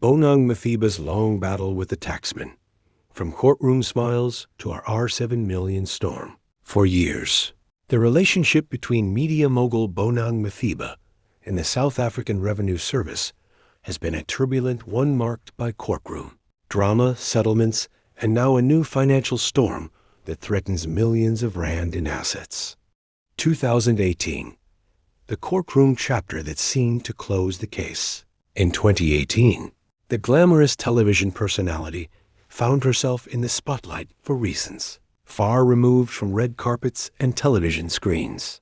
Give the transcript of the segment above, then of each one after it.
Bonang Matheba's long battle with the Taxman, from courtroom smiles to our R7 million storm. For years, the relationship between media mogul Bonang Matheba and the South African Revenue Service has been a turbulent one marked by courtroom, drama, settlements, and now a new financial storm that threatens millions of rand in assets. 2018, the courtroom chapter that seemed to close the case. In 2018, the glamorous television personality found herself in the spotlight for reasons far removed from red carpets and television screens.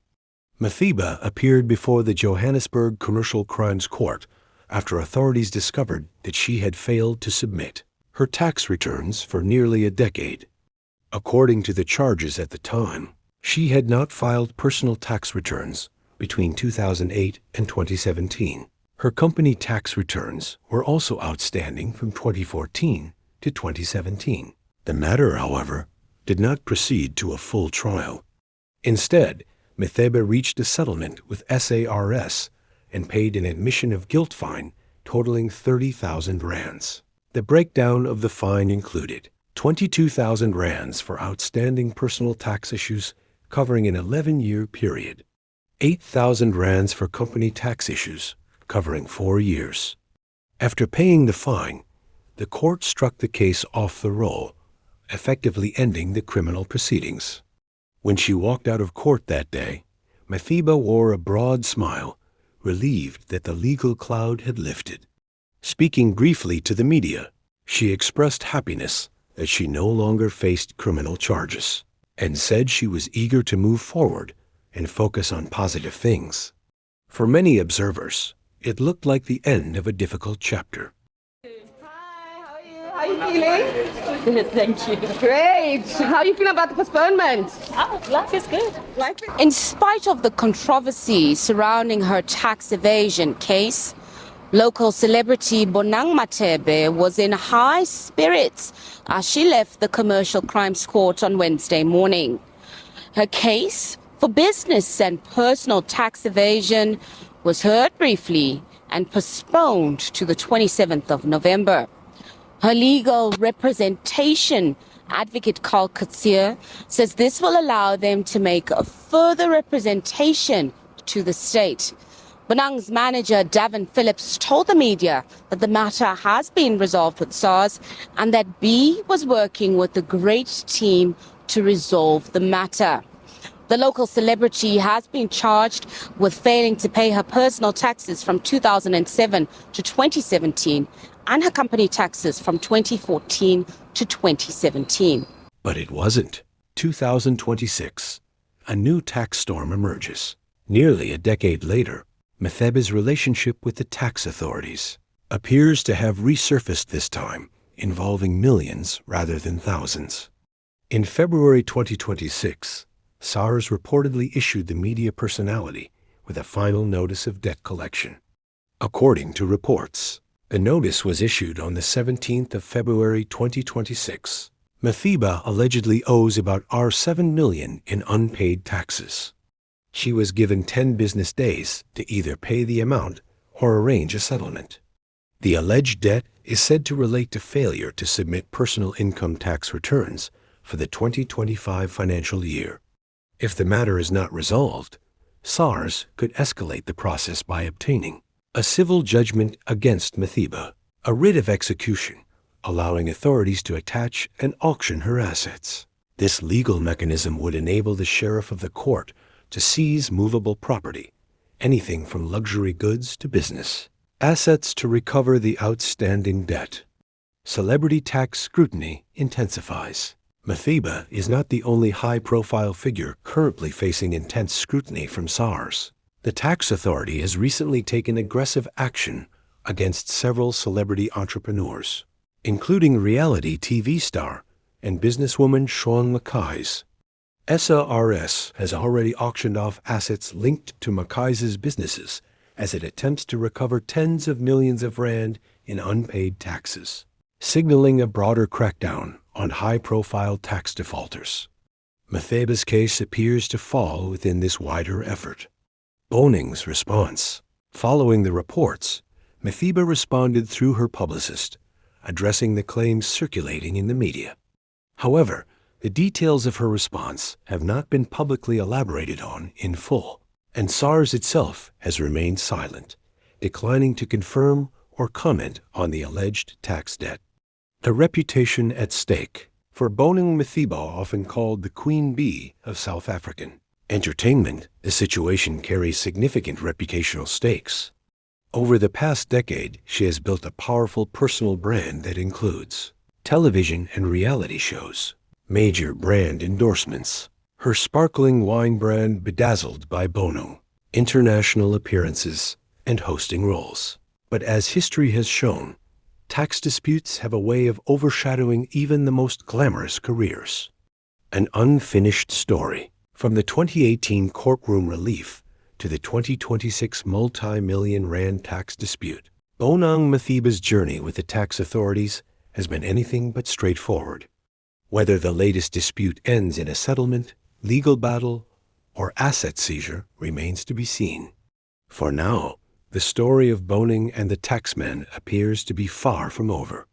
Matheba appeared before the Johannesburg Commercial Crimes Court after authorities discovered that she had failed to submit her tax returns for nearly a decade. According to the charges at the time, she had not filed personal tax returns between 2008 and 2017. Her company tax returns were also outstanding from 2014 to 2017. The matter, however, did not proceed to a full trial. Instead, Matheba reached a settlement with SARS and paid an admission of guilt fine totaling 30,000 rands. The breakdown of the fine included 22,000 rands for outstanding personal tax issues covering an 11-year period, 8,000 rands for company tax issues covering 4 years. After paying the fine, the court struck the case off the roll, effectively ending the criminal proceedings. When she walked out of court that day, Matheba wore a broad smile, relieved that the legal cloud had lifted. Speaking briefly to the media, she expressed happiness that she no longer faced criminal charges and said she was eager to move forward and focus on positive things. For many observers, it looked like the end of a difficult chapter. How are you feeling? Good, thank you. Great. How are you feeling about the postponement? Oh, life is good. In spite of the controversy surrounding her tax evasion case, local celebrity Bonang Matheba was in high spirits as she left the Commercial Crimes Court on Wednesday morning. Her case for business and personal tax evasion was heard briefly and postponed to the 27th of November. Her legal representation advocate Carl Katsier says this will allow them to make a further representation to the state. Bonang's manager, Davin Phillips, told the media that the matter has been resolved with SARS and that B was working with a great team to resolve the matter. The local celebrity has been charged with failing to pay her personal taxes from 2007 to 2017 and her company taxes from 2014 to 2017. But it wasn't. 2026, a new tax storm emerges. Nearly a decade later, Matheba's relationship with the tax authorities appears to have resurfaced this time, involving millions rather than thousands. In February 2026, SARS reportedly issued the media personality with a final notice of debt collection. According to reports, the notice was issued on the 17th of February 2026. Matheba allegedly owes about R7 million in unpaid taxes. She was given 10 business days to either pay the amount or arrange a settlement. The alleged debt is said to relate to failure to submit personal income tax returns for the 2025 financial year. If the matter is not resolved, SARS could escalate the process by obtaining a civil judgment against Matheba, a writ of execution, allowing authorities to attach and auction her assets. This legal mechanism would enable the sheriff of the court to seize movable property, anything from luxury goods to business, assets to recover the outstanding debt. Celebrity tax scrutiny intensifies. Matheba is not the only high-profile figure currently facing intense scrutiny from SARS. The tax authority has recently taken aggressive action against several celebrity entrepreneurs, including reality TV star and businesswoman Shawn Mackay's. SARS has already auctioned off assets linked to Mackay's businesses as it attempts to recover tens of millions of rand in unpaid taxes, signaling a broader crackdown on high-profile tax defaulters. Matheba's case appears to fall within this wider effort. Bonang's response. Following the reports, Matheba responded through her publicist, addressing the claims circulating in the media. However, the details of her response have not been publicly elaborated on in full, and SARS itself has remained silent, declining to confirm or comment on the alleged tax debt. The reputation at stake. For Bonang Matheba, often called the Queen Bee of South African entertainment, the situation carries significant reputational stakes. Over the past decade, she has built a powerful personal brand that includes television and reality shows, major brand endorsements, her sparkling wine brand Bedazzled by Bonang, international appearances, and hosting roles. But as history has shown, tax disputes have a way of overshadowing even the most glamorous careers. An unfinished story. From the 2018 courtroom relief to the 2026 multi-million rand tax dispute, Bonang Matheba's journey with the tax authorities has been anything but straightforward. Whether the latest dispute ends in a settlement, legal battle, or asset seizure remains to be seen. For now, the story of Bonang and the Taxman appears to be far from over.